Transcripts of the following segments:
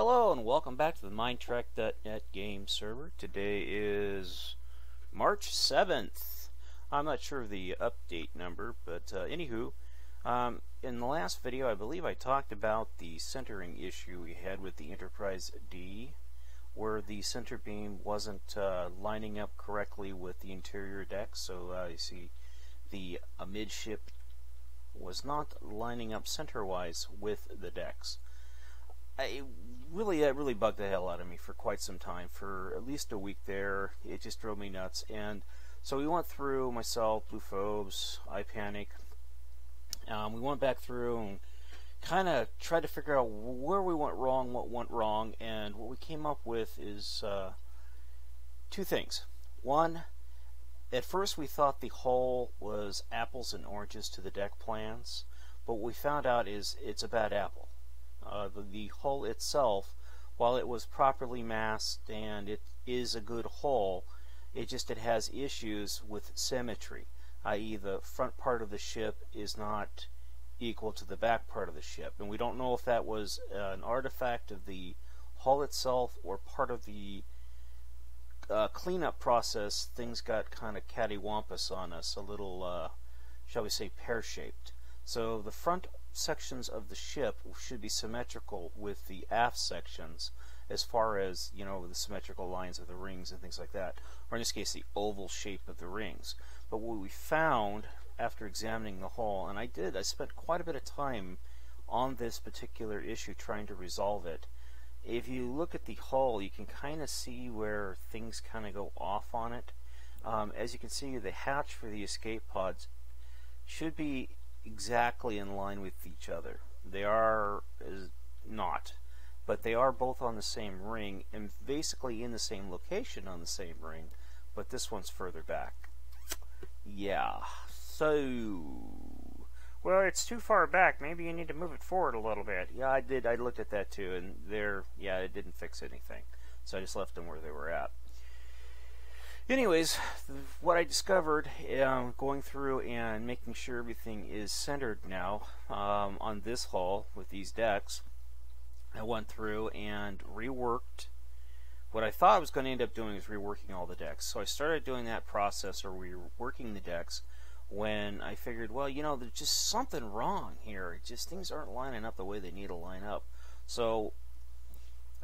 Hello and welcome back to the Minetrek.net game server. Today is March 7th. I'm not sure of the update number, but anywho, in the last video I believe I talked about the centering issue we had with the Enterprise D, where the center beam wasn't lining up correctly with the interior deck. So you see the midship was not lining up center-wise with the decks. That really bugged the hell out of me for quite some time. For at least a week there, it just drove me nuts. And so we went through, myself, Blue Phobes, iPanic. We went back through and kind of tried to figure out where we went wrong, what went wrong, and what we came up with is two things. One, at first we thought the hull was apples and oranges to the deck plans, but what we found out is it's a bad apple. The hull itself, while it was properly masked and it is a good hull, it has issues with symmetry, i.e. the front part of the ship is not equal to the back part of the ship, and we don't know if that was an artifact of the hull itself or part of the cleanup process. Things got kind of cattywampus on us, a little, shall we say, pear-shaped. So the front sections of the ship should be symmetrical with the aft sections, as far as, you know, the symmetrical lines of the rings and things like that, or in this case the oval shape of the rings. But what we found after examining the hull, and I spent quite a bit of time on this particular issue trying to resolve it. If you look at the hull, you can kind of see where things kind of go off on it. As you can see, the hatch for the escape pods should be exactly in line with each other. They are not, but they are both on the same ring and basically in the same location on the same ring, but this one's further back. Yeah, so, well, it's too far back. Maybe you need to move it forward a little bit. Yeah, I did. I looked at that too, and yeah, it didn't fix anything, so I just left them where they were at. Anyways, what I discovered going through and making sure everything is centered now on this hull with these decks, I went through and reworked. What I thought I was going to end up doing is reworking all the decks. So I started doing that process, or reworking the decks, when I figured, well, you know, there's just something wrong here. Things aren't lining up the way they need to line up. So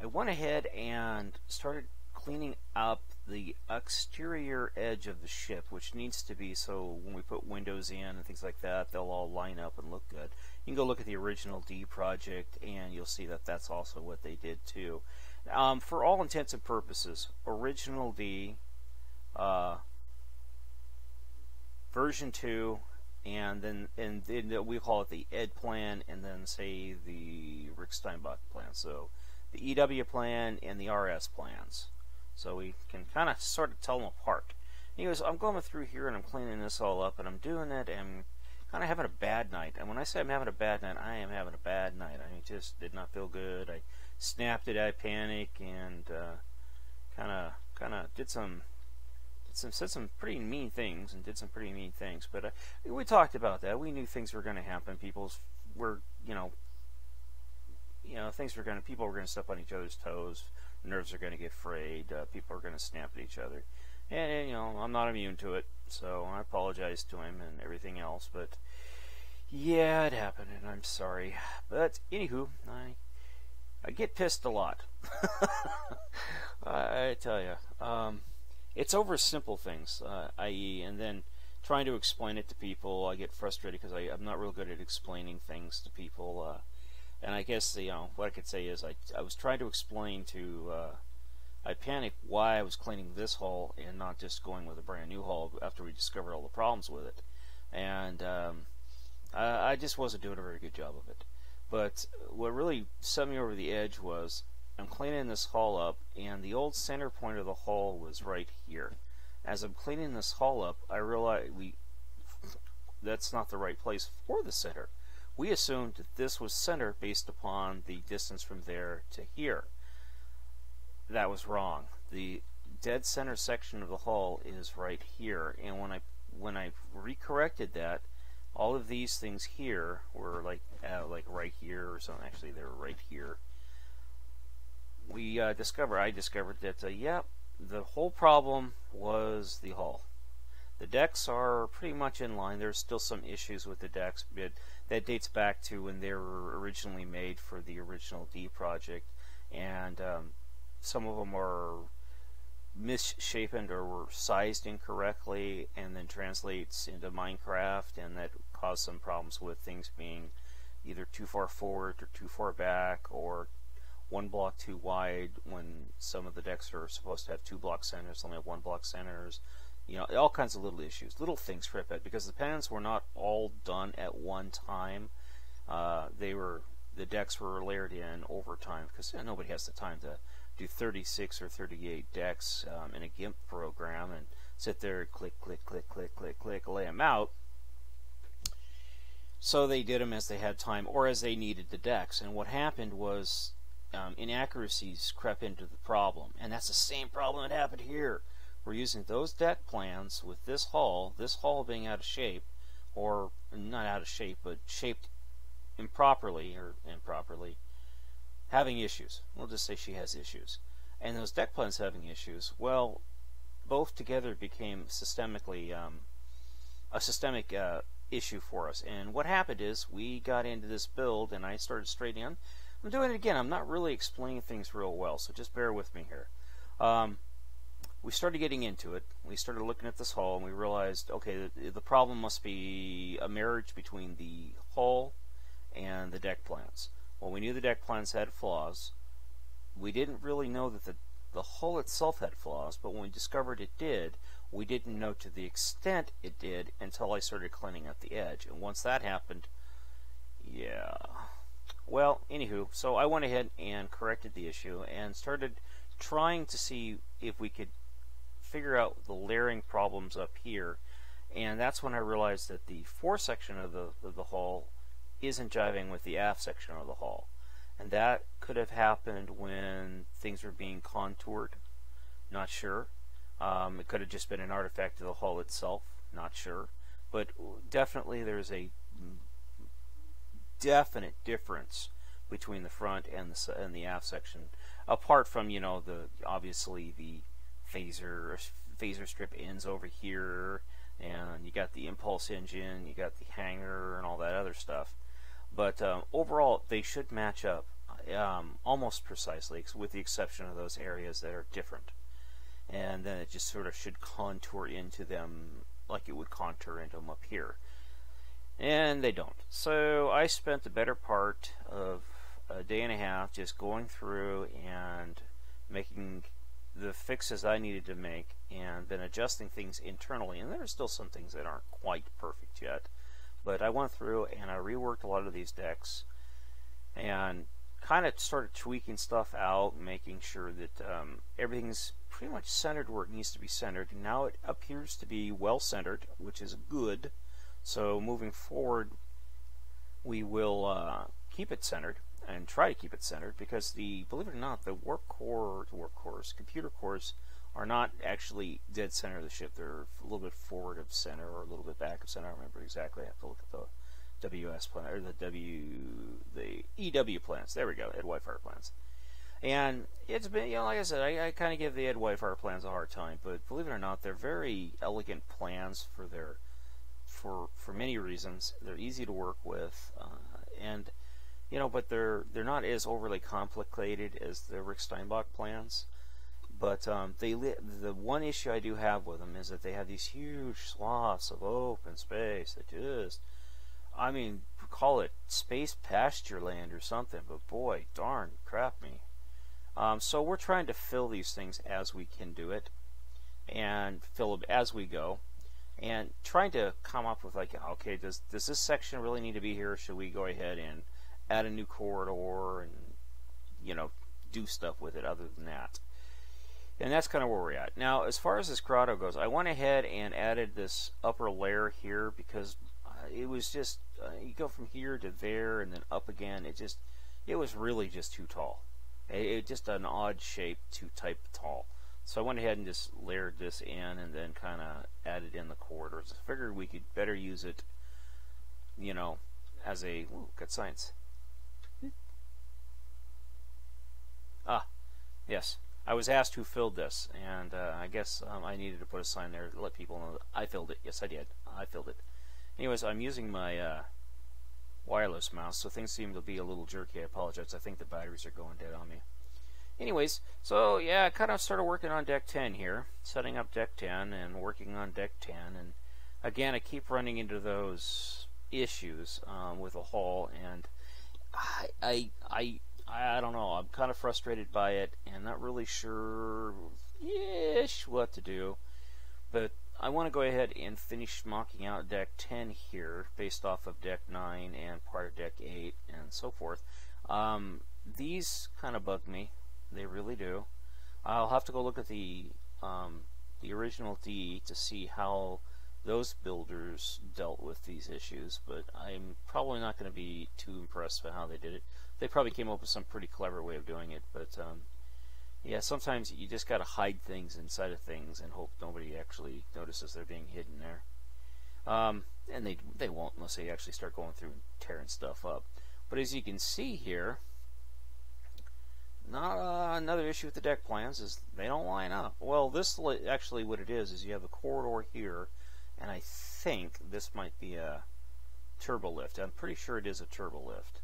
I went ahead and started cleaning up the exterior edge of the ship, which needs to be, so when we put windows in and things like that, they'll all line up and look good. You can go look at the original D project and you'll see that that's also what they did too. For all intents and purposes, original D, version 2, and then we call it the Ed plan, and then say the Rick Steinbach plan. So the EW plan and the RS plans. So we can kind of sort of tell them apart. Anyways, I'm going through here and I'm cleaning this all up, and I'm doing it and kind of having a bad night. And when I say I'm having a bad night, I am having a bad night. I mean, it just did not feel good. I snapped at iPanic and kind of said some pretty mean things and did some pretty mean things. But we talked about that. We knew things were going to happen. People were going to step on each other's toes. Nerves are going to get frayed. People are going to snap at each other, and you know, I'm not immune to it. So I apologize to him and everything else. But yeah, it happened, and I'm sorry. But anywho, I get pissed a lot. I tell you, it's over simple things, i.e., and then trying to explain it to people. I get frustrated because I'm not real good at explaining things to people. And I guess, you know, what I could say is I was trying to explain to iPanic why I was cleaning this hull and not just going with a brand new hull after we discovered all the problems with it. And I just wasn't doing a very good job of it. But what really set me over the edge was I'm cleaning this hull up, and the old center point of the hull was right here. As I'm cleaning this hull up, I realized that's not the right place for the center. We assumed that this was center based upon the distance from there to here. That was wrong. The dead center section of the hull is right here, and when I recorrected that, all of these things here were like right here or something. Actually, they were right here. I discovered that, yeah, the whole problem was the hull. The decks are pretty much in line. There's still some issues with the decks, but that dates back to when they were originally made for the original D project, and some of them are misshapen or were sized incorrectly, and then translates into Minecraft, and that caused some problems with things being either too far forward or too far back, or one block too wide when some of the decks are supposed to have 2 block centers, only have 1 block centers. You know, all kinds of little issues, little things crip it, because the pennants were not all done at one time. The decks were layered in over time, because nobody has the time to do 36 or 38 decks in a GIMP program and sit there, click, click, click, click, click, click, lay them out. So they did them as they had time or as they needed the decks. And what happened was inaccuracies crept into the problem, and that's the same problem that happened here. We're using those deck plans with this hull being out of shape, or not out of shape, but shaped improperly, having issues. We'll just say she has issues. And those deck plans having issues, well, both together became systemically a systemic issue for us. And what happened is we got into this build, and I started straightening on. I'm doing it again. I'm not really explaining things real well, so just bear with me here. We started getting into it. We started looking at this hull, and we realized, okay, the problem must be a marriage between the hull and the deck plans. Well, we knew the deck plans had flaws. We didn't really know that the hull itself had flaws, but when we discovered it did, we didn't know to the extent it did until I started cleaning up the edge. And once that happened, yeah. Well, anywho, so I went ahead and corrected the issue and started trying to see if we could figure out the layering problems up here. And that's when I realized that the fore section of the hull isn't jiving with the aft section of the hull. And that could have happened when things were being contoured. Not sure. It could have just been an artifact of the hull itself. Not sure. But definitely there's a definite difference between the front and the aft section. Apart from, you know, obviously the phaser strip ends over here, and you got the impulse engine, you got the hangar, and all that other stuff. But overall, they should match up almost precisely, with the exception of those areas that are different. And then it just sort of should contour into them like it would contour into them up here. And they don't. So I spent the better part of a day and a half just going through and making the fixes I needed to make, and then adjusting things internally. And there are still some things that aren't quite perfect yet. But I went through and I reworked a lot of these decks and kind of started tweaking stuff out, making sure that everything's pretty much centered where it needs to be centered. And now it appears to be well centered, which is good. So moving forward, we will keep it centered and try to keep it centered, because believe it or not, the computer cores are not actually dead center of the ship. They're a little bit forward of center or a little bit back of center. I don't remember exactly. I have to look at the WS plan, or the EW plans. There we go, Ed Wi-Fi plans. And it's been, like I said, I kind of give the Ed Wi-Fi plans a hard time, but believe it or not, they're very elegant plans for many reasons. They're easy to work with, and but they're not as overly complicated as the Rick Steinbach plans. But the one issue I do have with them is that they have these huge swaths of open space that just, call it space pasture land or something, but boy, darn, crap me. So we're trying to fill these things as we can do it, and fill them as we go, and trying to come up with, like, okay, does this section really need to be here, or should we go ahead and add a new corridor and, do stuff with it other than that? And that's kind of where we're at. Now, as far as this grotto goes, I went ahead and added this upper layer here because it was just, you go from here to there and then up again. It was really just too tall. It just an odd shape, too type tall. So I went ahead and just layered this in and then kind of added in the corridors. I figured we could better use it, as a, good science. Yes, I was asked who filled this, and I guess I needed to put a sign there to let people know that I filled it. Yes, I did. I filled it. Anyways, I'm using my wireless mouse, so things seem to be a little jerky. I apologize. I think the batteries are going dead on me. Anyways, so yeah, I kind of started working on deck 10 here, setting up deck 10 and working on deck 10, and again, I keep running into those issues with the hull, and I don't know. I'm kind of frustrated by it, and not really sure what to do. But I want to go ahead and finish mocking out deck 10 here, based off of deck 9 and part of deck 8 and so forth. These kind of bug me. They really do. I'll have to go look at the original D to see how those builders dealt with these issues, but I'm probably not going to be too impressed with how they did it. They probably came up with some pretty clever way of doing it, but yeah, sometimes you just got to hide things inside of things and hope nobody actually notices they're being hidden there. And they won't unless they actually start going through and tearing stuff up. But as you can see here, another issue with the deck plans is they don't line up. Well, this actually what it is you have a corridor here, and I think this might be a turbo lift. I'm pretty sure it is a turbo lift.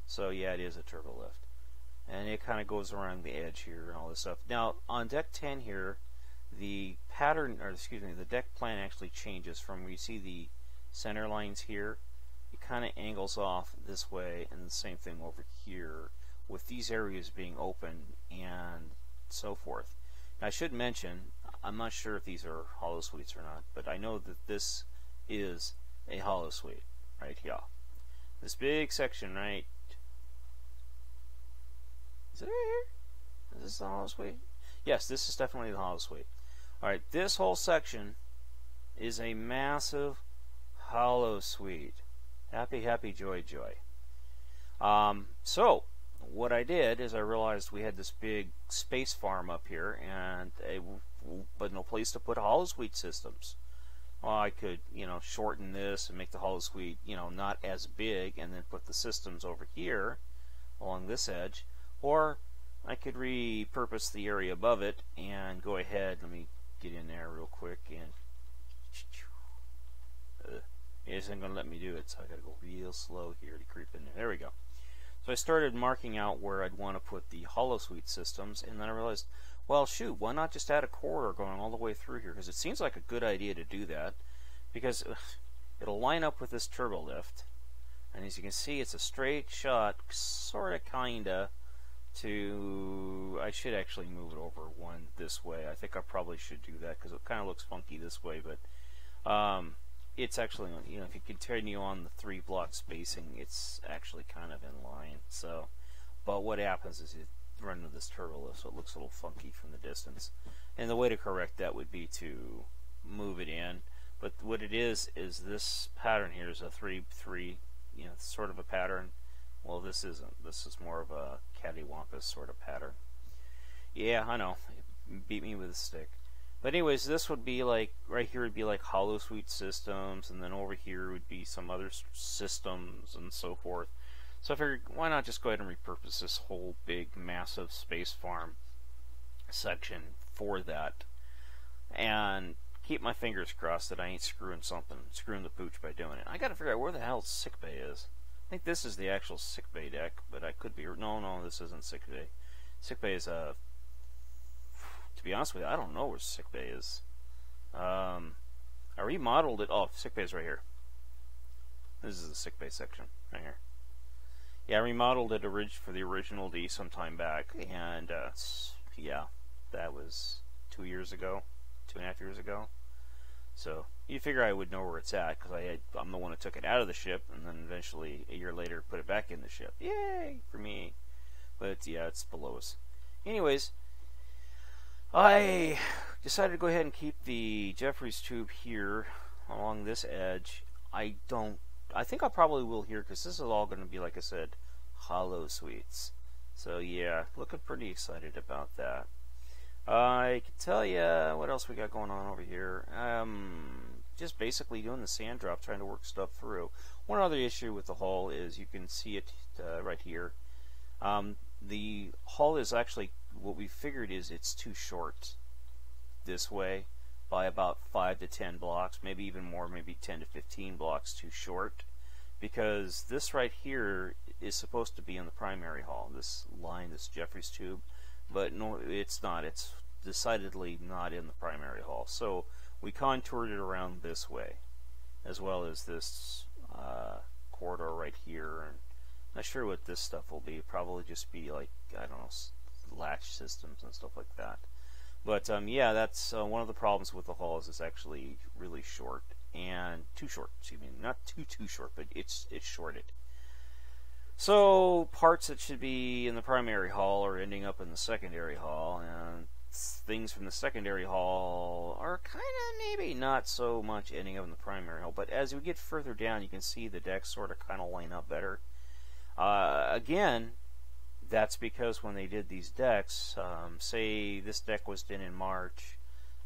So yeah, it is a turbo lift. And it kind of goes around the edge here and all this stuff. Now, on deck 10 here, the pattern, or excuse me, the deck plan actually changes from where you see the center lines here. It kind of angles off this way, and the same thing over here, with these areas being open and so forth. Now, I should mention, I'm not sure if these are hollow suites or not, but I know that this is a hollow suite right here. This big section, right? Is it right here? Is this the hollow suite? Yes, this is definitely the hollow suite. Alright, this whole section is a massive hollow suite. Happy, happy, joy, joy. So, what I did is I realized we had this big space farm up here, but no place to put hollow suite systems. Well, I could, shorten this and make the hollow suite, not as big, and then put the systems over here along this edge. Or I could repurpose the area above it and go ahead. Let me get in there real quick, and it isn't going to let me do it, so I got to go real slow here to creep in there. There we go. So I started marking out where I'd want to put the hollow suite systems, and then I realized, well, shoot, why not just add a corridor going all the way through here? Because it seems like a good idea to do that, because it'll line up with this turbo lift, and as you can see, it's a straight shot, sort of, kinda, to, I should actually move it over one this way. I think I probably should do that because it kind of looks funky this way, but it's actually, if you continue on the 3 block spacing, it's actually kind of in line. So, but what happens is you run into this turbo lift, so it looks a little funky from the distance. And the way to correct that would be to move it in. But what it is this pattern here is a 3-3, sort of a pattern. Well, this isn't. This is more of a cattywampus sort of pattern. Yeah, I know. It beat me with a stick. But anyways, this would be like, right here would be like hollow suite systems, and then over here would be some other systems and so forth. So I figured, why not just go ahead and repurpose this whole big, massive space farm section for that, and keep my fingers crossed that I ain't screwing the pooch by doing it. I gotta figure out where the hell sickbay is. I think this is the actual sickbay deck, but I could be... No, this isn't sickbay. Sickbay is a... To be honest with you, I don't know where sickbay is. I remodeled it... Oh, sickbay is right here. This is the sickbay section, right here. Yeah, I remodeled it for the original D some time back, and yeah, that was 2 years ago, 2.5 years ago. So you figure I would know where it's at, because I'm the one who took it out of the ship, and then eventually a year later put it back in the ship. Yay for me! But yeah, it's below us. Anyways, I decided to go ahead and keep the Jeffries tube here along this edge. I think I probably will here, because this is all going to be, like I said, hollow suites. So yeah, looking pretty excited about that. I can tell you what else we got going on over here. Just basically doing the sand drop, trying to work stuff through. One other issue with the hull is you can see it right here. The hull is actually what we figured is it's too short this way by about 5 to 10 blocks, maybe even more, maybe 10 to 15 blocks too short, because this right here is supposed to be in the primary hall, this line, this Jeffries tube, but no, it's not. It's decidedly not in the primary hall. So we contoured it around this way, as well as this corridor right here. And I'm not sure what this stuff will be. Probably just be like, I don't know, latch systems and stuff like that. But yeah, that's one of the problems with the hall is it's actually really short, and too short. Excuse me, not too short, but it's shorted. So parts that should be in the primary hall are ending up in the secondary hall, and things from the secondary hall are kind of maybe not so much ending up in the primary hall. But as we get further down, you can see the decks sort of kind of line up better. Again, that's because when they did these decks, say this deck was done in March,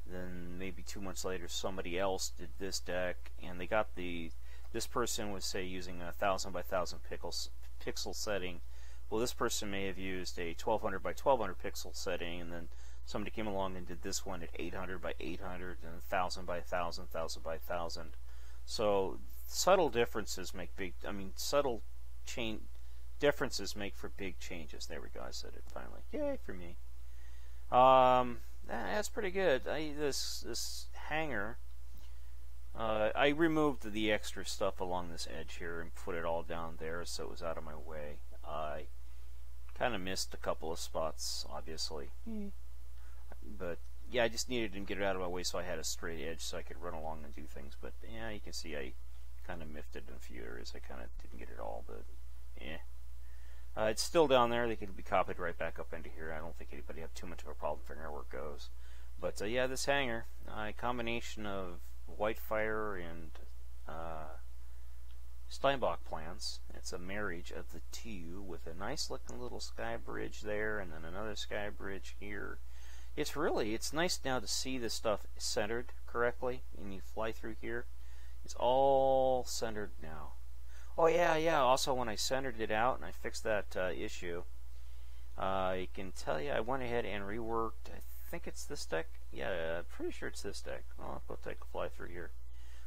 then maybe 2 months later somebody else did this deck, and they got this person was, say, using a 1000 by 1000 pixel setting. Well, this person may have used a 1200 by 1200 pixel setting, and then somebody came along and did this one at 800 by 800 and 1000 by 1000, 1000 by 1000. So subtle differences make big, subtle differences make for big changes. There we go, I said it finally. Yay for me. That's pretty good. This hanger, I removed the extra stuff along this edge here and put it all down there so it was out of my way. I kind of missed a couple of spots, obviously. But yeah, I just needed to get it out of my way so I had a straight edge so I could run along and do things. But yeah, you can see I kind of miffed it in a few areas. I kind of didn't get it all, but yeah. It's still down there. They could be copied right back up into here. I don't think anybody have too much of a problem figuring out where it goes. But yeah, this hanger, a combination of Whitefire and Steinbach plans. It's a marriage of the two with a nice looking little sky bridge there, and then another sky bridge here. It's nice now to see this stuff centered correctly, and you fly through here. It's all centered now. Oh yeah, also when I centered it out and I fixed that issue, I can tell you I went ahead and reworked, I think it's this deck. Yeah, I'm pretty sure it's this deck. I'll go take a fly through here.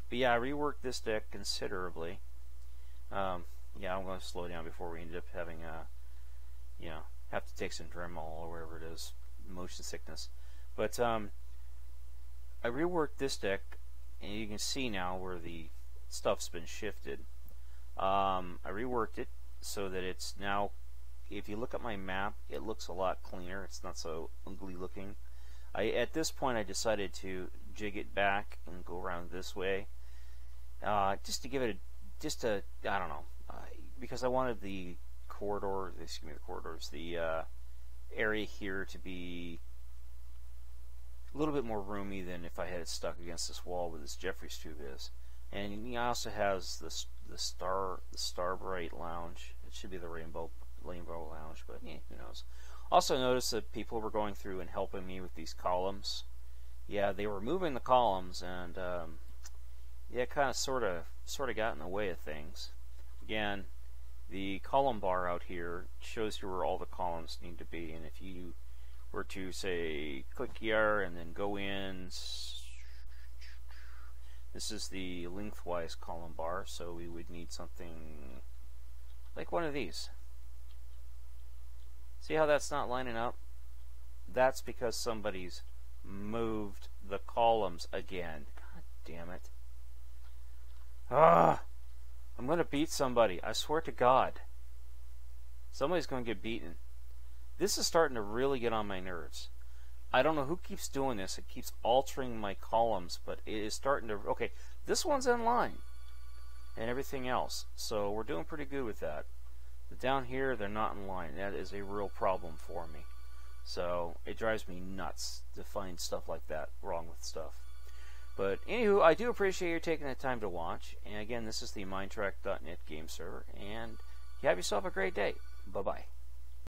But yeah, I reworked this deck considerably. Yeah, I'm going to slow down before we end up having have to take some Dremel or wherever it is, motion sickness. But I reworked this deck, and you can see now where the stuff's been shifted. I reworked it so that it's now, if you look at my map, it looks a lot cleaner. It's not so ugly looking. At this point, I decided to jig it back and go around this way, just to give it I don't know, because I wanted the area here to be a little bit more roomy than if I had it stuck against this wall where this Jeffries tube is. And he also has the Starbright Lounge. It should be the Rainbow Lounge, but who knows. Also noticed that people were going through and helping me with these columns. Yeah, they were moving the columns, and yeah, it kind of sort of got in the way of things. Again, the column bar out here shows you where all the columns need to be, and if you were to say click here and then go in, this is the lengthwise column bar, so we would need something like one of these. See how that's not lining up? That's because somebody's moved the columns again. God damn it. I'm going to beat somebody. I swear to God. Somebody's going to get beaten. This is starting to really get on my nerves. I don't know who keeps doing this. It keeps altering my columns, but it is starting to... Okay, this one's in line and everything else, so we're doing pretty good with that. But down here, they're not in line. That is a real problem for me. So it drives me nuts to find stuff like that wrong with stuff. But anywho, I do appreciate you taking the time to watch. And again, this is the Minetrek.net game server, and you have yourself a great day. Bye-bye.